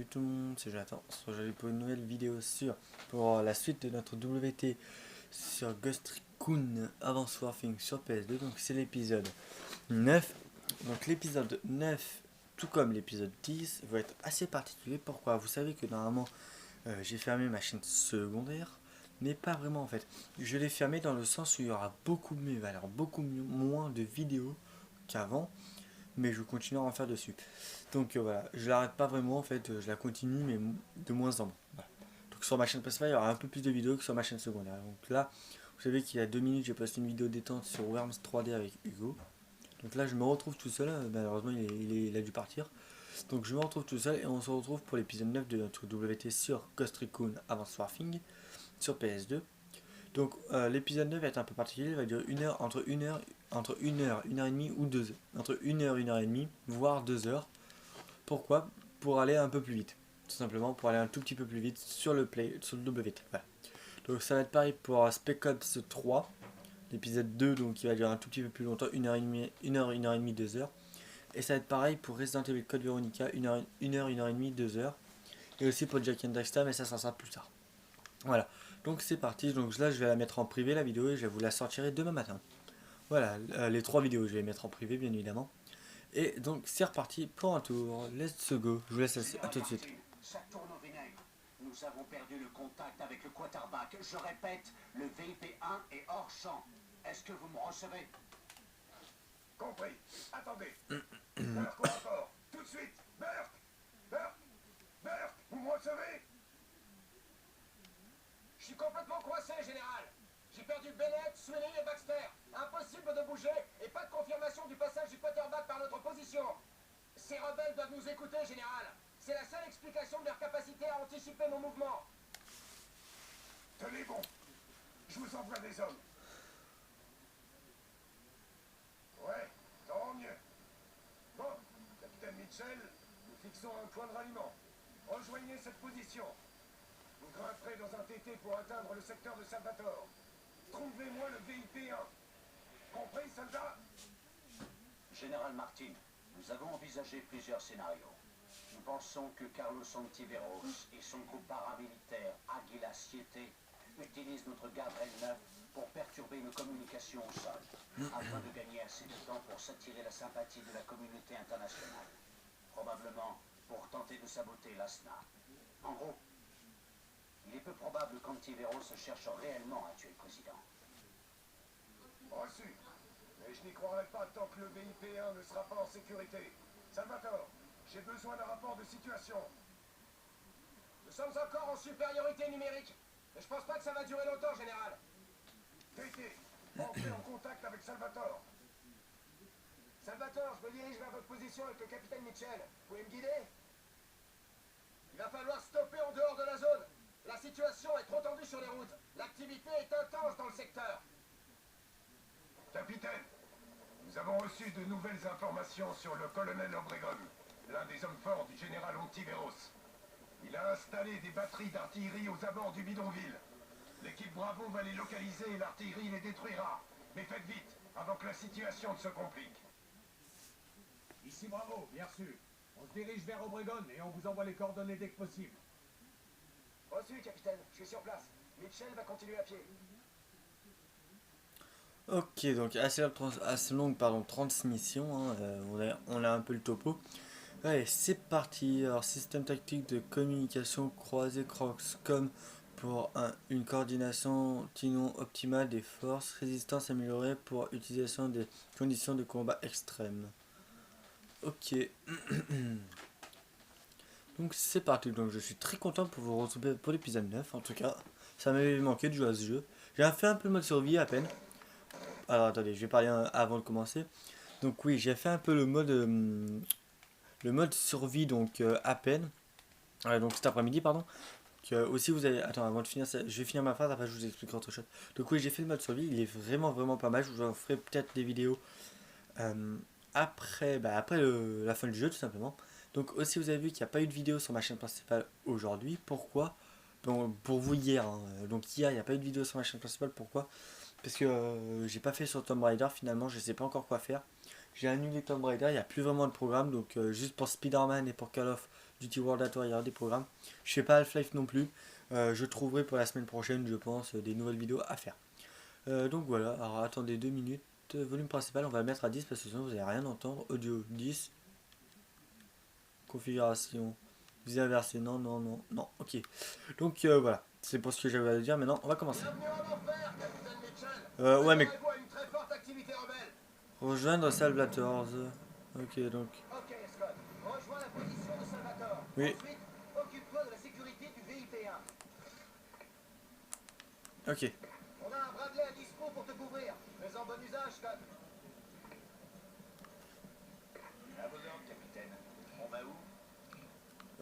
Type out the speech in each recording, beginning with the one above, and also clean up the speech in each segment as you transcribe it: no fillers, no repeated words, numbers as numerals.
Salut tout le monde, c'est Jonathan. On se retrouve aujourd'hui pour une nouvelle vidéo pour la suite de notre WT sur Ghost Recon Advanced Warfare sur PS2. Donc c'est l'épisode 9. Donc l'épisode 9, tout comme l'épisode 10, va être assez particulier. Pourquoi? Vous savez que normalement j'ai fermé ma chaîne secondaire, mais pas vraiment en fait. Je l'ai fermé dans le sens où il y aura moins de vidéos qu'avant, mais je continue à en faire dessus. Donc voilà, je l'arrête pas vraiment en fait, je la continue mais de moins en moins. Voilà. Donc sur ma chaîne principale, il y aura un peu plus de vidéos que sur ma chaîne secondaire. Donc là, vous savez qu'il y a 2 minutes, j'ai posté une vidéo détente sur Worms 3D avec Hugo. Donc là, je me retrouve tout seul, malheureusement il a dû partir. Donc je me retrouve tout seul et on se retrouve pour l'épisode 9 de notre WT sur Ghost Recon Advanced Warfare sur PS2. Donc l'épisode 9 va être un peu particulier, il va durer une heure et demie ou 2 heures. Entre une heure et demie, voire 2 heures. Pourquoi? Pour aller un peu plus vite. Tout simplement pour aller un tout petit peu plus vite sur le WT. Voilà. Donc ça va être pareil pour Spec Ops 3, l'épisode 2, donc qui va durer un tout petit peu plus longtemps, une heure et demie, 2 heures. Et ça va être pareil pour Resident Evil Code Veronica, une heure et demie, 2 heures. Et aussi pour Jack and Daxter, mais ça sera plus tard. Voilà. Donc c'est parti. Donc là je vais la mettre en privé la vidéo et je vais vous la sortir demain matin. Voilà, les 3 vidéos je vais les mettre en privé bien évidemment. Et donc c'est reparti pour un tour. Let's go. Je vous laisse à tout de suite. Ça tourne au vinaigre. Nous avons perdu le contact avec le quarterback. Je répète, le VIP1 est hors champ. Est-ce que vous me recevez? Compris. Attendez. Alors quoi encore? Tout de suite. Burke. Vous me recevez? Je suis complètement coincé, général. J'ai perdu Bennett, Sweeney et Baxter. Impossible de bouger et pas de confirmation du passage du quarterback par notre position. Ces rebelles doivent nous écouter, général. C'est la seule explication de leur capacité à anticiper nos mouvements. Tenez bon. Je vous envoie des hommes. Ouais, tant mieux. Bon, capitaine Mitchell, nous fixons un point de ralliement. Rejoignez cette position. Vous grimperez dans un TT pour atteindre le secteur de Salvatore. Trouvez-moi le VIP1. Compris, soldat? Général Martin, nous avons envisagé plusieurs scénarios. Nous pensons que Carlos Ontiveros et son groupe paramilitaire Aguila Siete utilisent notre garde L9 pour perturber nos communications au sol, afin de gagner assez de temps pour s'attirer la sympathie de la communauté internationale. Probablement pour tenter de saboter l'ASNA. En gros, il est peu probable qu'Ontiveros cherche réellement à tuer le président. Reçu. Mais je n'y croirai pas tant que le VIP1 ne sera pas en sécurité. Salvatore, j'ai besoin d'un rapport de situation. Nous sommes encore en supériorité numérique. Mais je pense pas que ça va durer longtemps, général. TT, entrez en contact avec Salvatore. Salvatore, je me dirige vers votre position avec le capitaine Mitchell. Vous pouvez me guider? Il va falloir stopper en dehors de la zone. La situation est trop tendue sur les routes. L'activité est intense dans le secteur. Capitaine, nous avons reçu de nouvelles informations sur le colonel Obregon, l'un des hommes forts du général Ontiveros. Il a installé des batteries d'artillerie aux abords du bidonville. L'équipe Bravo va les localiser et l'artillerie les détruira. Mais faites vite, avant que la situation ne se complique. Ici Bravo, bien sûr. On se dirige vers Obregon et on vous envoie les coordonnées dès que possible. Reçu, capitaine. Je suis sur place. Mitchell va continuer à pied. Ok, donc assez longue, pardon, 36 missions, hein, on a un peu le topo. Allez, c'est parti. Alors, système tactique de communication croisé Croxcom pour une coordination optimale des forces, résistance améliorée pour utilisation des conditions de combat extrêmes. Ok. Donc c'est parti, donc je suis très content pour vous retrouver pour l'épisode 9, en tout cas, ça m'avait manqué de jouer à ce jeu. J'ai fait un peu le mode survie à peine. Alors attendez, je vais parler avant de commencer. Donc oui, j'ai fait un peu le mode survie donc à peine. Donc cet après-midi, pardon. Aussi vous allez... Attends, avant de finir, je vais finir ma phrase, après je vous expliquerai autre chose. Donc oui, j'ai fait le mode survie, il est vraiment pas mal. Je vous en ferai peut-être des vidéos après la fin du jeu tout simplement. Donc aussi vous avez vu qu'il n'y a pas eu de vidéo sur ma chaîne principale aujourd'hui. Pourquoi? Donc, pour vous hier, hein. Donc hier il n'y a pas eu de vidéo sur ma chaîne principale. Pourquoi? Parce que j'ai pas fait sur Tomb Raider finalement, je sais pas encore quoi faire. J'ai annulé Tomb Raider, il n'y a plus vraiment de programme, donc juste pour Spider-Man et pour Call of Duty World at War, il y aura des programmes. Je fais pas Half-Life non plus. Je trouverai pour la semaine prochaine, je pense, des nouvelles vidéos à faire. Donc voilà, alors attendez 2 minutes. Volume principal, on va le mettre à 10 parce que sinon vous n'allez rien entendre. Audio 10. Configuration. Visa versé, non, non, non, non, ok. Donc voilà, c'est pour ce que j'avais à dire. Maintenant, on va commencer. Ouais, mais. Rejoindre Salvatore. Ok, donc. Ok, Scott. Rejoins la position de Salvatore. Oui. Ensuite, occupe-toi de la sécurité du VIP1. Ok. On a un Bradley à dispo pour te couvrir. Fais-en bon usage, Scott. À vos ordres, capitaine. On va où?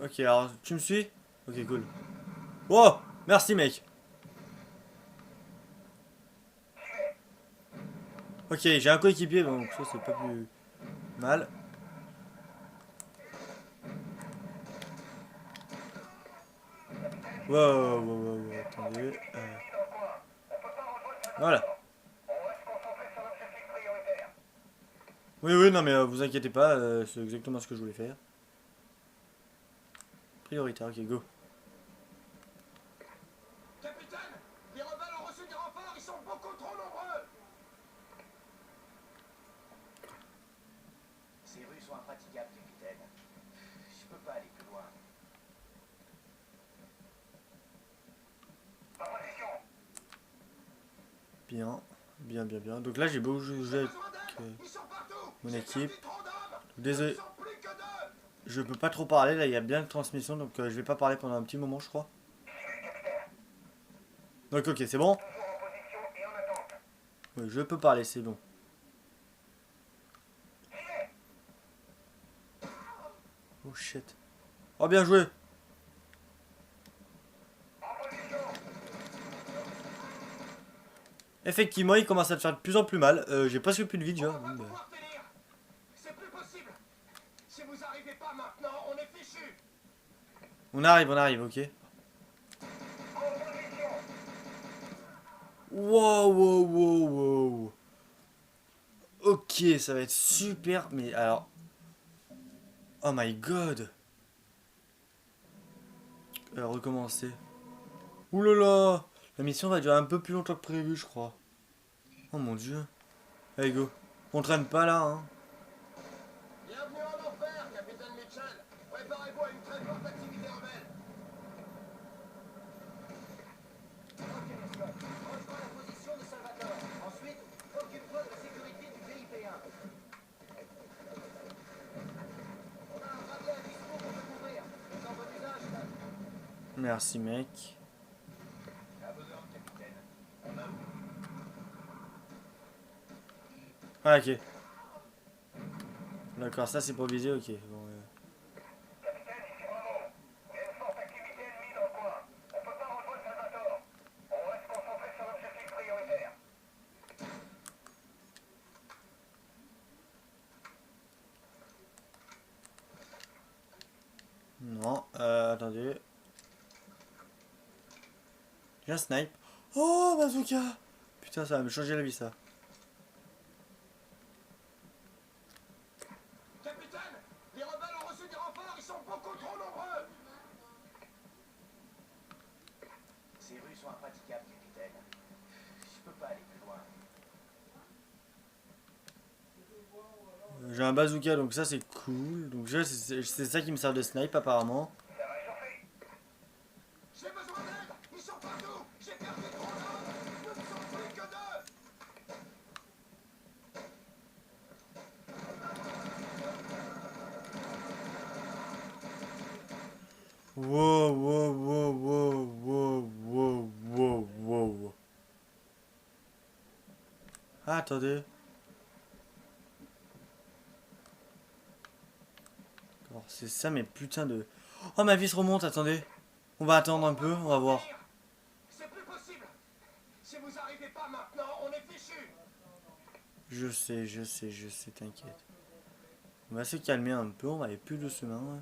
Ok, alors tu me suis? Ok, cool. Oh, merci mec. Ok, j'ai un coéquipier, donc ça c'est pas plus mal. Wow, wow, wow, wow, attendez. Voilà. Oui, oui, non mais vous inquiétez pas, c'est exactement ce que je voulais faire. Prioritaire, ok, go. Capitaine, les rebelles ont reçu des renforts, ils sont beaucoup trop nombreux. Ces rues sont impraticables, capitaine. Je peux pas aller plus loin. Bien, bien, bien, bien. Donc là j'ai beau jouer avec Ils sont partout. mon J'ai équipe. perdu trop d'hommes. Désolé, Ils sont plus que deux. je peux pas trop parler, là il y a bien de transmission, donc je vais pas parler pendant un petit moment je crois. Donc ok, c'est bon? Oui, je peux parler, c'est bon. Oh shit. Oh bien joué. Effectivement, il commence à te faire de plus en plus mal. J'ai presque plus de vie déjà. On va pouvoir tenir. C'est plus possible. Si vous arrivez pas maintenant, on est fichu. On arrive, ok. Wow, wow, wow, wow. Ok, ça va être super, mais alors... Oh my god. Recommencer. Ouh là là. La mission va durer un peu plus longtemps que prévu, je crois. Oh mon dieu. Allez, go. On traîne pas là, hein. Bienvenue en enfer, capitaine Mitchell. Préparez-vous à une très forte activité rebelle. Ok, Scott. Rejoins la position de Salvatore. Ensuite, occupe-toi de la sécurité du VIP1. On a un Bradley à dispo pour te couvrir. Fais-en bon usage, Scott. Merci, mec. À vos ordres, capitaine. On va où? Ah, ok. D'accord, ça c'est pour viser, ok. Bon, non, attendez. J'ai un snipe. Oh, bazooka. Putain, ça va me changer la vie, ça. Capitaine, les rebelles ont reçu des renforts, ils sont beaucoup trop nombreux. Ces rues sont impraticables, capitaine. Je peux pas aller plus loin. J'ai un bazooka, donc ça c'est cool. Donc c'est ça qui me sert de snipe, apparemment. J'ai besoin d'aide. Ils sont partout. J'ai perdu trop d'hommes. Nous ne sommes plus que deux. Wow, wow, wow, wow, wow, wow, wow, wow. Ah, attendez. Alors, c'est ça, mais putain de... Oh, ma vie se remonte, attendez. On va attendre un peu, on va voir. C'est plus possible. Si vous arrivez pas maintenant, on est fichu. Je sais, t'inquiète. On va se calmer un peu, on va aller plus doucement. Ouais.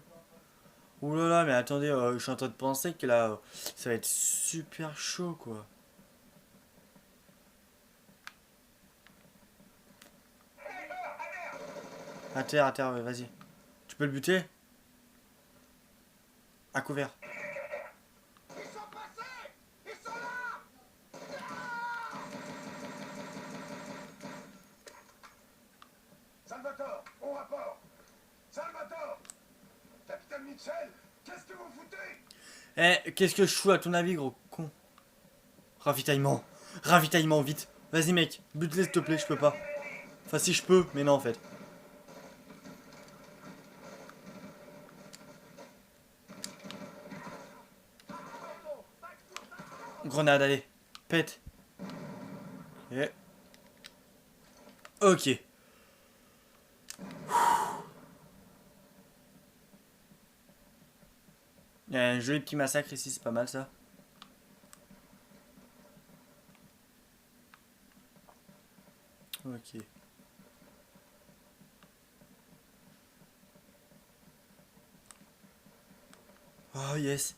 Ouh là là, mais attendez, je suis en train de penser que là, ça va être super chaud, quoi. À terre, ouais, vas-y. Tu peux le buter? À couvert. Ils sont passés! Ils sont là! Salvatore, au rapport! Salvatore! Capitaine Mitchell, qu'est-ce que vous foutez? Eh, qu'est-ce que je fous à ton avis, gros con? Ravitaillement. Ravitaillement, vite. Vas-y, mec. Bute-les, s'il te plaît, je peux pas. Enfin, si je peux, mais non, en fait. Grenade, allez. Pète. Ok. Ok. Il y a un joli petit massacre ici, c'est pas mal ça. Ok. Oh yes.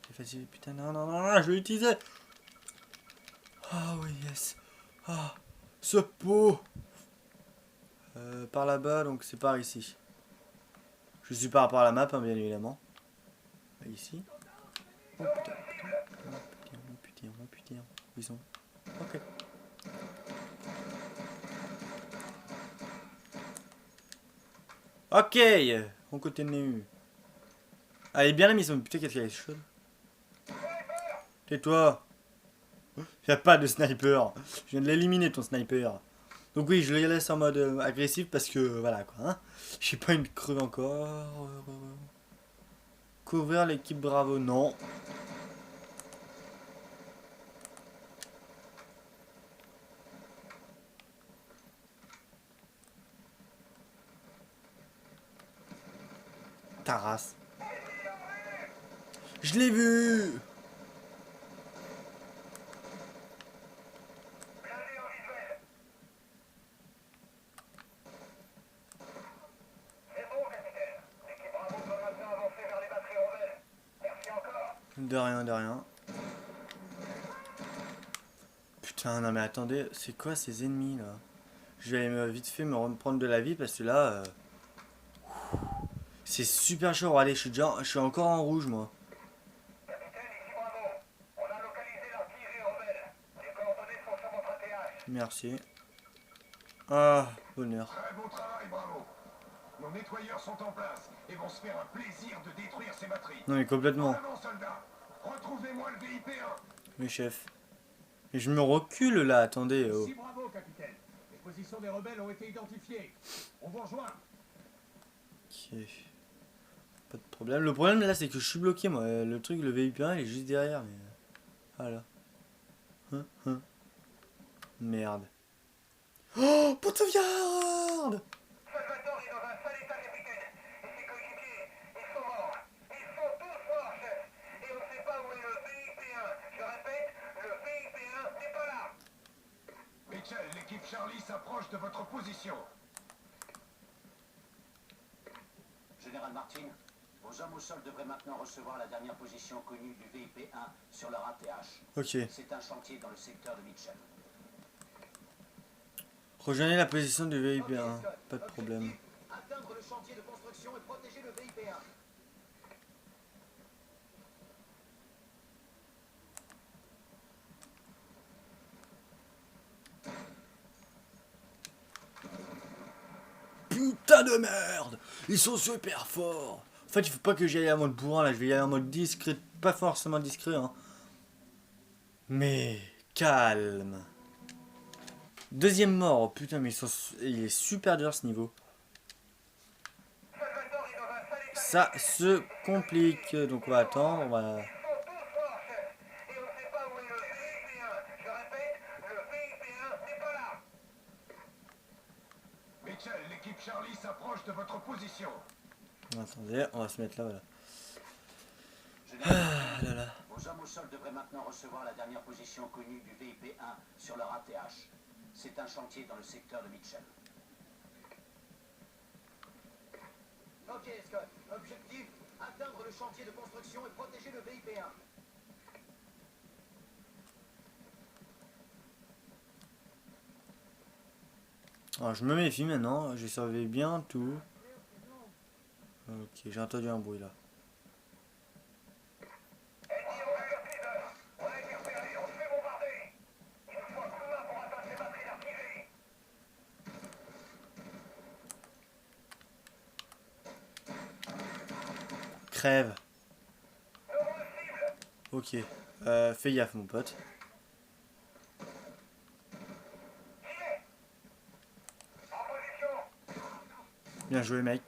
C'est facile, putain, non, non, non, non, je vais l'utiliser. Ah oui, yes. Ah, ce pot. Par là-bas, donc c'est par ici. Je suis par rapport à la map, hein, bien évidemment. Ici. Oh putain, oh putain, oh putain. Où ils sont? Ok. Ok, on continue. Elle est bien la mission, putain qu'elle est chaude. Tais-toi. Y'a pas de sniper. Je viens de l'éliminer ton sniper. Donc oui, je le laisse en mode agressif parce que voilà quoi. Hein. J'ai pas une creux encore. Couvrir l'équipe Bravo, non. Ta race. Je l'ai vu. De rien, de rien. Putain, non mais attendez, c'est quoi ces ennemis là? Je vais vite fait me reprendre de la vie parce que là, c'est super chaud. Allez, je suis encore en rouge moi. Merci. Ah, bonheur. Très bon travail, bravo. Nos nettoyeurs sont en place et vont se faire un plaisir de détruire ces batteries. Non mais En complètement. avant, soldats. Retrouvez-moi le VIP-1. Mais chef. Et je me recule là, attendez. Oh. Ici Bravo, capitaine. Les positions des rebelles ont été identifiées. On vous rejoint. Ok. Pas de problème. Le problème là, c'est que je suis bloqué moi. Le truc, le VIP1, il est juste derrière. Mais voilà. Hein. Merde. Oh, Poteviard! Salvatore est dans un sale état, capitaine. Et ses coéquipiers, ils sont morts. Ils sont tous morts, chef. Et on ne sait pas où est le VIP1. Je répète, le VIP1 n'est pas là. Mitchell, l'équipe Charlie s'approche de votre position. Général Martin, vos hommes au sol devraient maintenant recevoir la dernière position connue du VIP-1 sur leur ATH. Ok. C'est un chantier dans le secteur de Mitchell. Rejoignez la position du VIP1. Pas de problème. Atteindre le chantier de construction et protéger le VIP-1. Putain de merde! Ils sont super forts! En fait, il faut pas que j'y aille en mode bourrin là, je vais y aller en mode discret. Pas forcément discret, hein. Mais calme. Deuxième mort, oh, putain, mais il est super dur ce niveau. Salvatore est dans un sale état. Ça se complique, donc on va attendre, on va... Ils sont tous morts, chef. Et on ne sait pas où est le VIP1. Je répète, le VIP1 n'est pas là. Mitchell, l'équipe Charlie s'approche de votre position. Attendez, on va se mettre là, voilà. Général Ah là là. Vos hommes au sol devraient maintenant recevoir la dernière position connue du VIP-1 sur leur ATH. C'est un chantier dans le secteur de Mitchell. Ok, Scott. Objectif, atteindre le chantier de construction et protéger le VIP-1. Alors, je me méfie maintenant, j'ai surveillé bien tout. Ok, j'ai entendu un bruit là. crève. Nombre de cibles. Ok. Fais gaffe, mon pote. Tirez. En position. Bien joué, mec.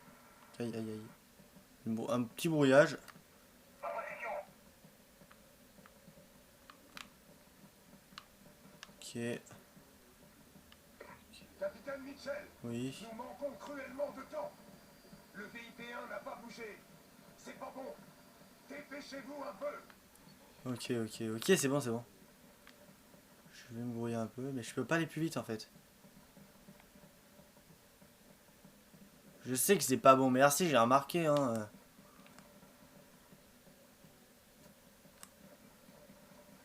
Aïe, aïe, aïe. Un petit brouillage. En position. Ok. Capitaine Mitchell, Oui. nous manquons cruellement de temps. Le VIP1 n'a pas bougé. C'est pas bon. Dépêchez-vous un peu. Ok, c'est bon, c'est bon. Je vais me brouiller un peu, mais je peux pas aller plus vite en fait. Je sais que c'est pas bon, merci, j'ai remarqué, hein.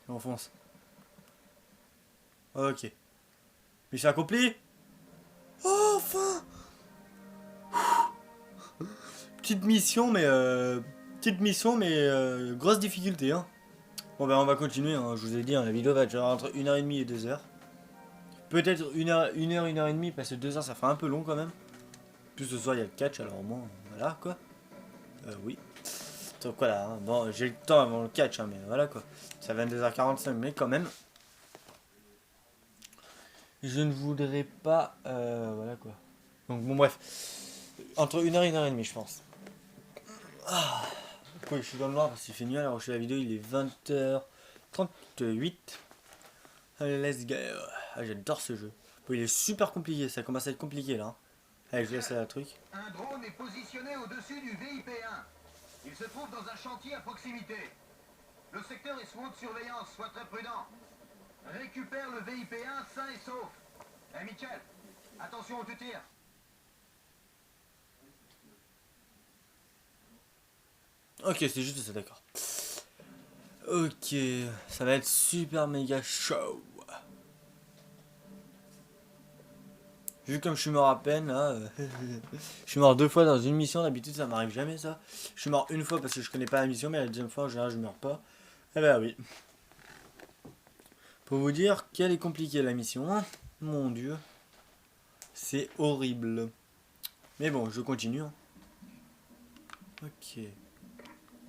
On fonce. Ok. Mission accomplie. Oh, enfin. Petite mission, mais grosse difficulté, hein. Bon ben on va continuer, hein. Je vous ai dit, hein, la vidéo va durer entre 1h30 et 2h. Peut-être 1h, 1h30, parce que 2h ça fait un peu long quand même. Plus ce soir il y a le catch, alors au moins, voilà quoi. Oui. Donc voilà, hein. Bon j'ai le temps avant le catch, hein, mais voilà quoi. Ça va 22h45, mais quand même. Je ne voudrais pas, voilà quoi. Donc bon bref. Entre 1h et 1h30 je pense. Ah. Pourquoi je suis dans le noir parce qu'il fait nuit, alors je fais la vidéo, il est 20h38. Allez, let's go. Ah, j'adore ce jeu. Bon, il est super compliqué, ça commence à être compliqué là. Allez, je laisse la truc. Un drone est positionné au-dessus du VIP1. Il se trouve dans un chantier à proximité. Le secteur est sous haute surveillance, sois très prudent. Récupère le VIP1 sain et sauf. Hey Mitchell, attention où tu tires. Ok, c'est juste ça, d'accord. Ok, ça va être super méga chaud. Vu comme je suis mort à peine là, je suis mort 2 fois dans une mission, d'habitude ça m'arrive jamais ça. Je suis mort une fois parce que je connais pas la mission, mais la deuxième fois en général je meurs pas. Eh ben oui. Pour vous dire qu'elle est compliquée la mission, hein. Mon dieu. C'est horrible. Mais bon, je continue. Hein. Ok.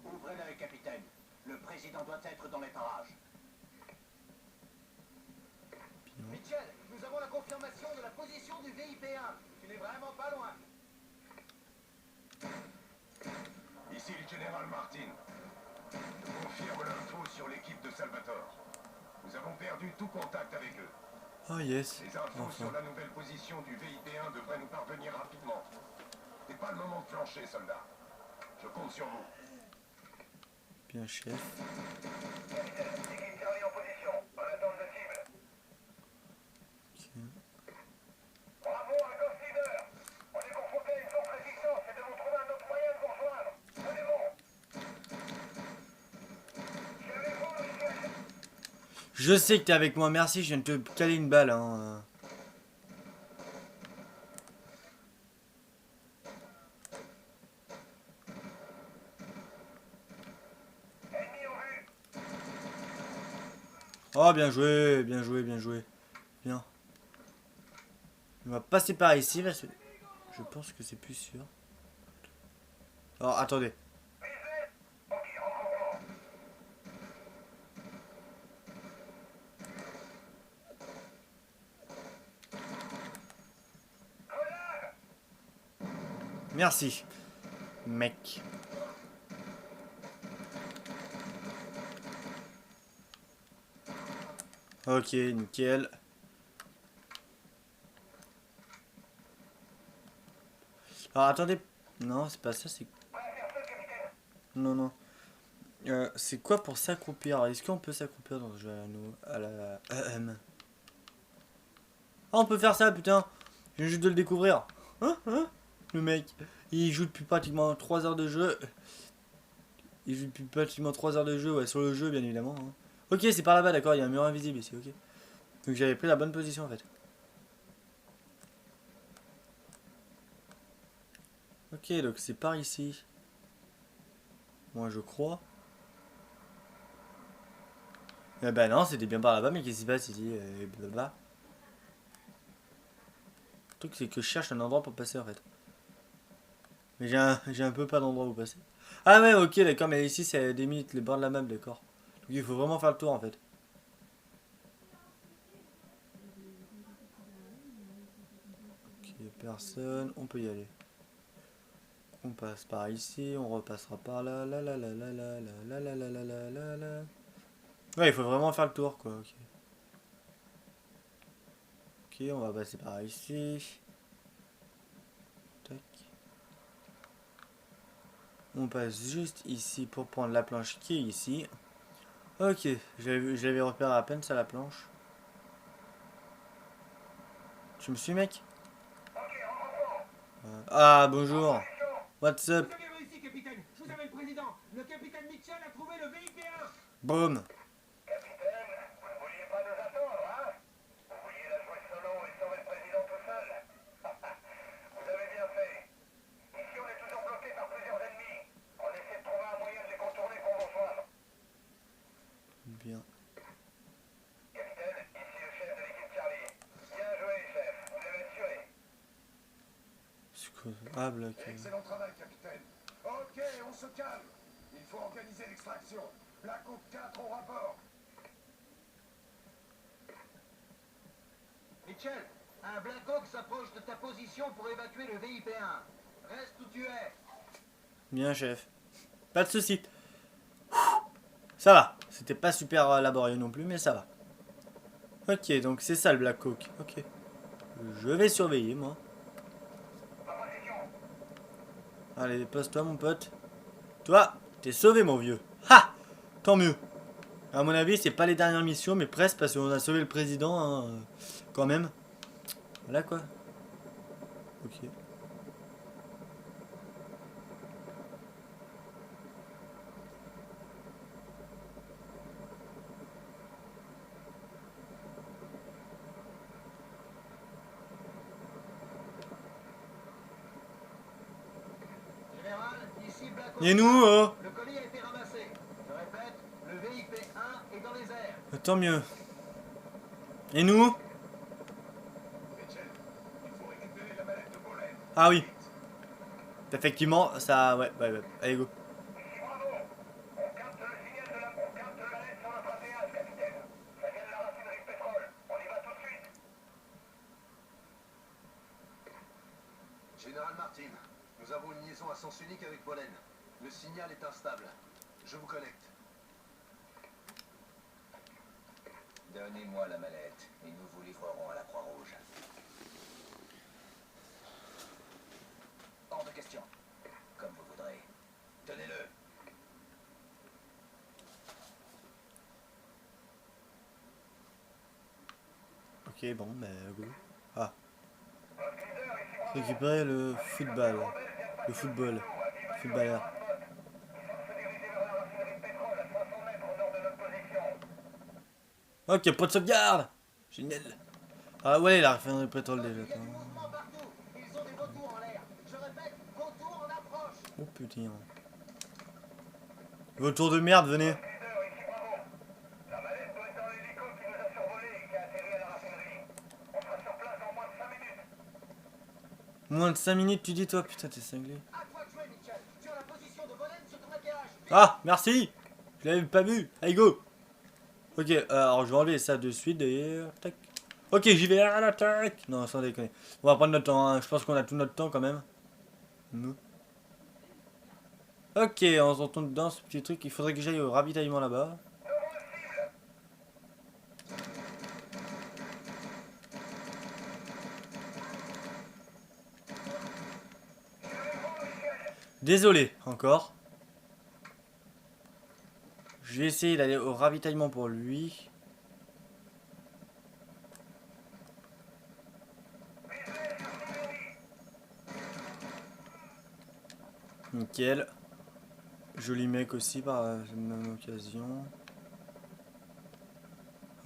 Ouvrez l'œil, capitaine. Le président doit être dans les parages. Mitchell, nous avons la confirmation de la position du VIP1. Tu n'es vraiment pas loin. Ici le général Martin. Je confirme l'info sur l'équipe de Salvatore. Nous avons perdu tout contact avec eux. Oh yes. Les infos Enfin. sur la nouvelle position du VIP1 devraient nous parvenir rapidement. C'est pas le moment de flancher, soldat. Je compte sur vous. Bien chef. Capitaine, équipe Charlie en position. En attente de cible. Ok. Bravo à Ghost Leader. On est confronté à une forte résistance et devons trouver un autre moyen de vous rejoindre. Venez bon. Je suis avec vous, Mitchell. Je sais que t'es avec moi, merci, je viens de te caler une balle. Hein. Ennemi en vue. Oh, bien joué, bien joué, bien joué. Bien. On va passer par ici parce que je pense que c'est plus sûr. Alors, attendez. Visez. Ok, rencontrons. Grenade. Merci, mec. Ok, nickel. Alors, attendez. Non, c'est pas ça, c'est... Prêt à faire feu, capitaine. Non, non. C'est quoi pour s'accroupir? Est-ce qu'on peut s'accroupir dans ce jeu à la... Ah, on peut faire ça, putain. Je viens juste de le découvrir. Hein? Le mec, il joue depuis pratiquement 3 heures de jeu. Il joue depuis pratiquement 3 heures de jeu, ouais, sur le jeu, bien évidemment. Hein. Ok, c'est par là-bas, d'accord, il y a un mur invisible ici, ok. Donc j'avais pris la bonne position, en fait. Ok, donc c'est par ici. Moi, je crois. Eh ben non, c'était bien par là-bas, mais qu'est-ce qui se passe ici? Blablabla. Le truc, c'est que je cherche un endroit pour passer, en fait. Mais j'ai un peu pas d'endroit où passer. Ah ouais, ok, d'accord, mais ici c'est des minutes, les bords de la map, d'accord. Donc il faut vraiment faire le tour en fait. Ok, personne, on peut y aller. On passe par ici, on repassera par là, là, là, là, là, là, là, là, là, là, là, là, là. Ouais, il faut vraiment faire le tour, quoi, ok. Ok, on va passer par ici. Tac. On passe juste ici pour prendre la planche qui est ici. Ok, je l'avais repéré à peine, ça, la planche. Tu me suis, mec? Ah, bonjour. What's Vous up? avez réussi, capitaine. Je vous avais le président. Le capitaine Mitchell a trouvé le VIP1. Boum. Bien. C'est quoi ça? Ah, bloc. Excellent travail, capitaine. Ok, on se calme. Il faut organiser l'extraction. Black Hawk 4 au rapport. Mitchell, un Black Hawk s'approche de ta position pour évacuer le VIP1. Reste où tu es. Bien, chef. Pas de soucis. Ça va. C'était pas super laborieux non plus, mais ça va. Ok, donc c'est ça le Black Hawk. Ok. Je vais surveiller, moi. Allez, pose-toi, mon pote. Toi, t'es sauvé, mon vieux. Ha! Tant mieux. À mon avis, c'est pas les dernières missions, mais presque, parce qu'on a sauvé le président, hein, quand même. Voilà, quoi. Ok. Général, ici Black Hawk. Et nous, oh? Le colis a été ramassé. Je répète, le VIP1 est dans les airs. Tant mieux. Et nous? Mitchell, il faut récupérer la mallette de Bolen. Ah oui. Effectivement, ça... Ouais, ouais, ouais. Allez, go. Général Martin, nous avons une liaison à sens unique avec Bolen. Le signal est instable. Je vous connecte. Donnez-moi la mallette et nous vous livrerons à la Croix-Rouge. Hors de question. Comme vous voudrez. Tenez-le. Ok, bon, bah, go. Ah. Récupérer le football. Le football. Footballeur. Ok, pas de sauvegarde. Génial. Ah ouais, la raffinerie de pétrole déjà. Il y a du mouvement partout. Ils ont des vautours en l'air. Je répète, vautours en approche. Oh putain. Vautour de merde, venez. Moins de 5 minutes, tu dis toi? Putain, t'es cinglé. À toi de jouer, Mitchell. Tu as la position de Bolen sur ton atterrage. Ah, merci. Je l'avais pas vu. Allez, go. Ok, alors je vais enlever ça de suite d'ailleurs. Tac. Ok, j'y vais à l'attaque. Non, sans déconner. On va prendre notre temps. Hein. Je pense qu'on a tout notre temps quand même. Nous. Ok, on se retourne dans ce petit truc. Il faudrait que j'aille au ravitaillement là-bas. Désolé, encore. Je vais essayer d'aller au ravitaillement pour lui. Nickel. Joli mec aussi par la même occasion.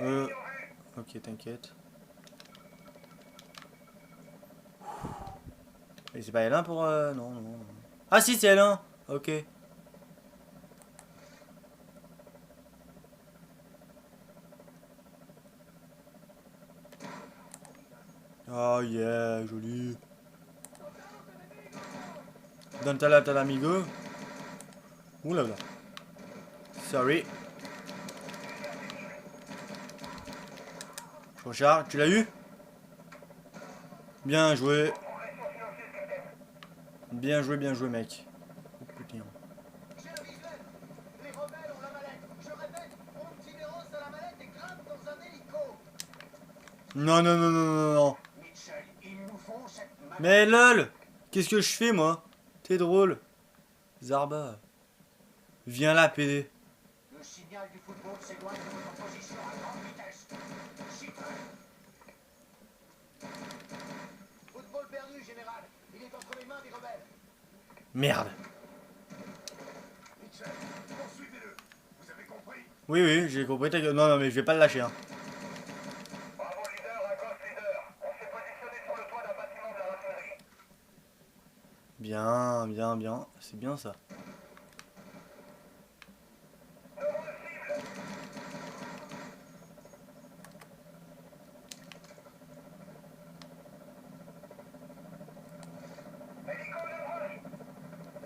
Ok, t'inquiète. Et c'est pas L1 pour... non, non, non. Ah si, c'est L1. Ok. Oh yeah, joli. Donne ta latte à l'amigo. Oula là. Sorry. Je recharge. Tu l'as eu? Bien joué. Bien joué, mec. Oh, putain. J'ai un visuel. Les rebelles ont la mallette. Je répète, Ontiveros a la mallette et grimpe dans un hélico. Non, non, non, non, non, non. Mitchell, il nous faut cette mallette. Mais lol! Qu'est-ce que je fais, moi? T'es drôle. Zarba. Viens là, PD. Le signal du football s'éloigne de votre position à grande vitesse. Chiffre. Football perdu, général. Il est entre les mains des rebelles. Merde. Mitchell, poursuivez-le. Vous avez compris? Oui, oui, j'ai compris. Non, non, mais je vais pas le lâcher, hein. Bravo leader, à gauche leader. On s'est positionné sur le toit d'un bâtiment de la raffinerie. Bien, bien, bien. C'est bien ça.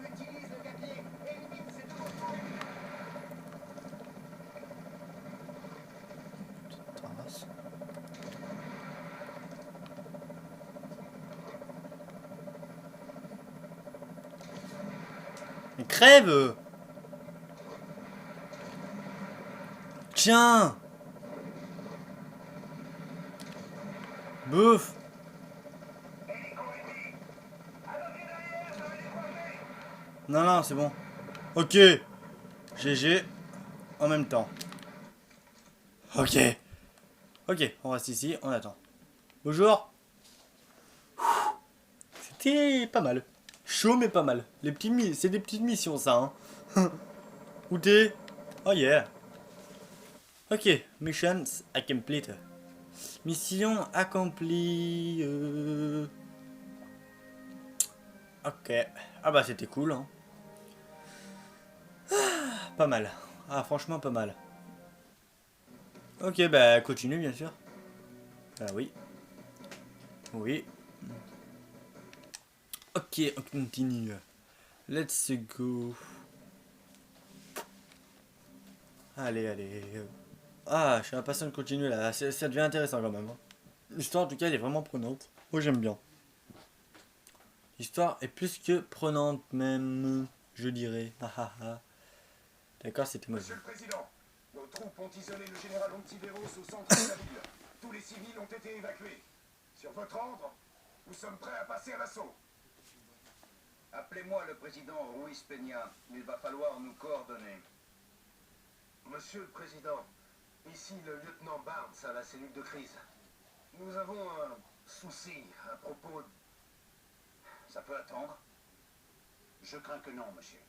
Utilise le gabier. Élimine ces deux motos. Taras. Mais crève! Tiens! Bouffe! Non, non, c'est bon. Ok. GG. En même temps. Ok. Ok, on reste ici, on attend. Bonjour. C'était pas mal. Chaud mais pas mal. Les petits c'est des petites missions ça. Hein. Où t'es? Oh yeah. Ok, missions complete. Mission accomplie. Ok. Ah bah c'était cool. Hein. Ah, pas mal. Ah franchement pas mal. Ok bah continue bien sûr. Ah oui. Oui. Ok, on continue. Let's go. Allez, allez. Ah, je suis impatient de continuer là. Ça devient intéressant quand même. Hein. L'histoire en tout cas elle est vraiment prenante. Moi j'aime bien. L'histoire est plus que prenante même, je dirais. Ah, ah, ah. D'accord, c'était moi. Monsieur le Président, nos troupes ont isolé le général Ontiveros au centre de la ville. Tous les civils ont été évacués. Sur votre ordre, nous sommes prêts à passer à l'assaut. Appelez-moi le président Ruiz Peña. Il va falloir nous coordonner. Monsieur le Président, ici le lieutenant Barnes à la cellule de crise. Nous avons un souci à propos de... Ça peut attendre? Je crains que non, monsieur.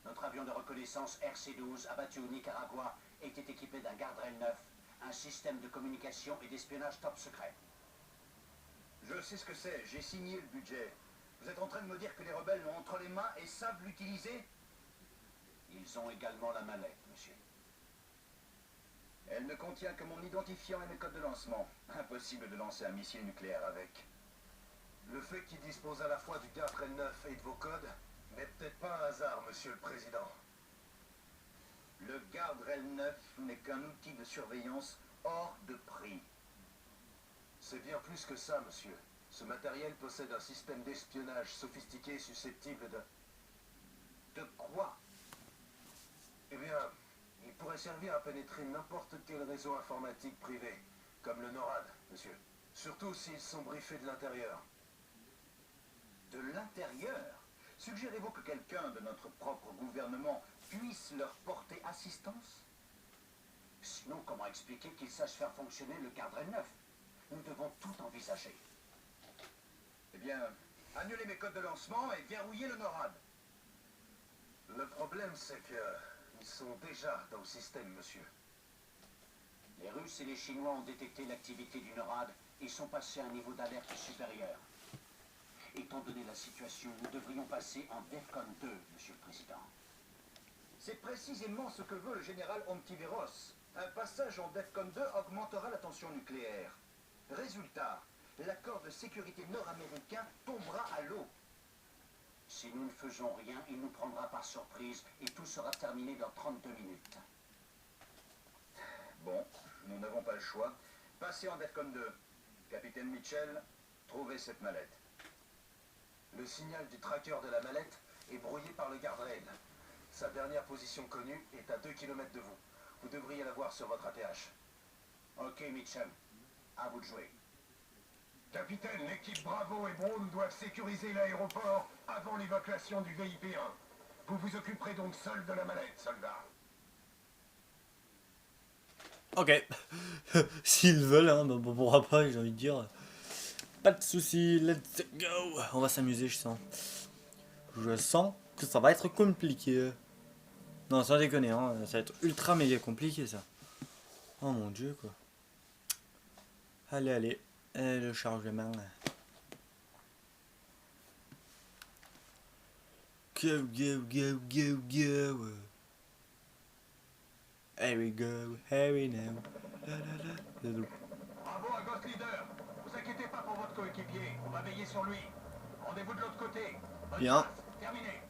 Notre avion de reconnaissance RC-12 abattu au Nicaragua était équipé d'un garde-rail neuf, un système de communication et d'espionnage top secret. Je sais ce que c'est. J'ai signé le budget. Vous êtes en train de me dire que les rebelles l'ont entre les mains et savent l'utiliser? Ils ont également la mallette, monsieur. Elle ne contient que mon identifiant et mes codes de lancement. Impossible de lancer un missile nucléaire avec. Le fait qu'il dispose à la fois du garde-rail 9 et de vos codes n'est peut-être pas un hasard, Monsieur le Président. Le garde-rail 9 n'est qu'un outil de surveillance hors de prix. C'est bien plus que ça, monsieur. Ce matériel possède un système d'espionnage sophistiqué susceptible de... De quoi? Eh bien, il pourrait servir à pénétrer n'importe quel réseau informatique privé, comme le NORAD, monsieur. Surtout s'ils sont briefés de l'intérieur. De l'intérieur? Suggérez-vous que quelqu'un de notre propre gouvernement puisse leur porter assistance? Sinon, comment expliquer qu'ils sachent faire fonctionner le garde-rail neuf? Nous devons tout envisager. Eh bien, annulez mes codes de lancement et verrouillez le NORAD. Le problème, c'est que... ils sont déjà dans le système, monsieur. Les Russes et les Chinois ont détecté l'activité du NORAD et sont passés à un niveau d'alerte supérieur. Étant donné la situation, nous devrions passer en DEFCON 2, Monsieur le Président. C'est précisément ce que veut le général Ontiveros. Un passage en DEFCON 2 augmentera la tension nucléaire. Résultat, l'accord de sécurité nord-américain tombera à l'eau. Si nous ne faisons rien, il nous prendra par surprise et tout sera terminé dans 32 minutes. Bon, nous n'avons pas le choix. Passez en DEFCON 2. Capitaine Mitchell, trouvez cette mallette. Le signal du tracker de la mallette est brouillé par le gardrail. Sa dernière position connue est à 2 km de vous. Vous devriez la voir sur votre ATH. Ok, Mitchell. À vous de jouer. Capitaine, l'équipe Bravo et Brown doivent sécuriser l'aéroport avant l'évacuation du VIP-1. Vous vous occuperez donc seul de la mallette, soldat. Ok. S'ils veulent, hein, bah, pourquoi pas, j'ai envie de dire. Pas de soucis, let's go. On va s'amuser, je sens. Je sens que ça va être compliqué. Non, sans déconner, hein, ça va être ultra méga compliqué ça. Oh mon dieu, quoi. Allez, allez. Et le chargement. Go, go, go, go, go. Here we go, here we now. La, la, la. Bravo à Ghost Leader. Vous inquiétez pas pour votre coéquipier. On va veiller sur lui. Rendez-vous de l'autre côté. Bonne Bien. chasse. Terminé.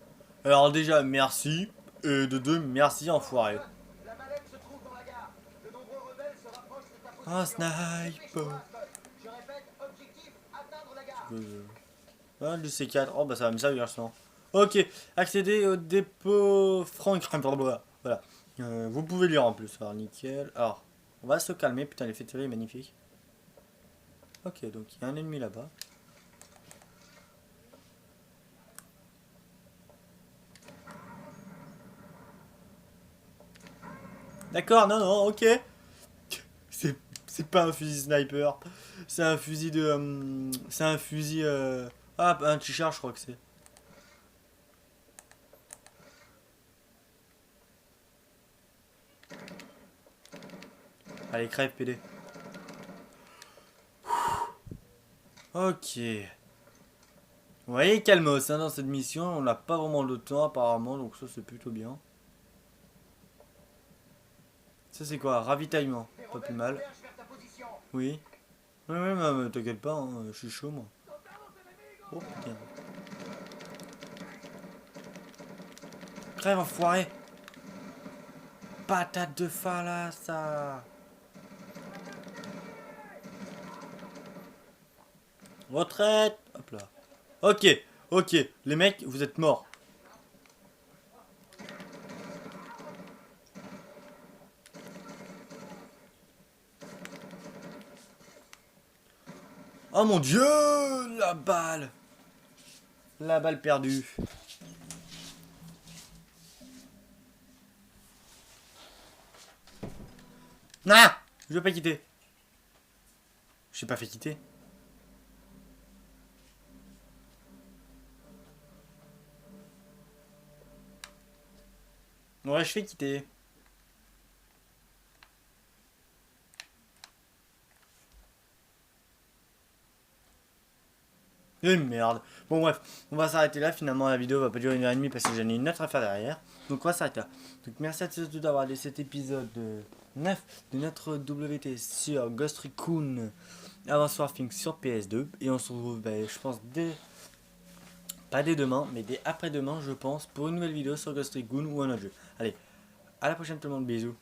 Alors déjà, merci. Et de deux, merci enfoiré. La mallette se trouve dans la gare. De nombreux rebelles se rapprochent de ta position. Un sniper. Je répète, objectif, atteindre la gare. Ah, le C4. Oh bah ça va me servir ça. Ok, accéder au dépôt Franklin. Voilà. Vous pouvez lire en plus. Alors nickel. Alors, on va se calmer. Putain, l'effet de série est magnifique. Ok, donc il y a un ennemi là-bas. D'accord, non, non, ok. C'est pas un fusil sniper. C'est un fusil de... c'est un fusil... Ah, un t-shirt, je crois que c'est. Allez, crève, PD. Ok. Vous voyez, calmos, hein, dans cette mission. On n'a pas vraiment le temps, apparemment. Donc ça, c'est plutôt bien. Ça, c'est quoi? Ravitaillement. Pas plus mal. Oui. Oui, oui, mais t'inquiète pas, hein, je suis chaud, moi. Oh, putain. Crève, enfoiré. Patate de Fala, ça. Retraite. Hop là. Ok, ok. Les mecs, vous êtes morts. Oh mon dieu, la balle. La balle perdue. Ah, je veux pas quitter. Je pas fait quitter. Ouais, je fais quitter. Eh merde. Bon bref, on va s'arrêter là. Finalement la vidéo va pas durer 1h30 parce que j'en ai une autre affaire derrière. Donc on va s'arrêter là. Donc merci à tous d'avoir regardé cet épisode 9 de notre WT sur Ghost Recon Advanced Warfare sur PS2. Et on se retrouve, je pense, pas dès demain, mais dès après-demain, je pense, pour une nouvelle vidéo sur Ghost Recon ou un autre jeu. Allez, à la prochaine tout le monde, bisous.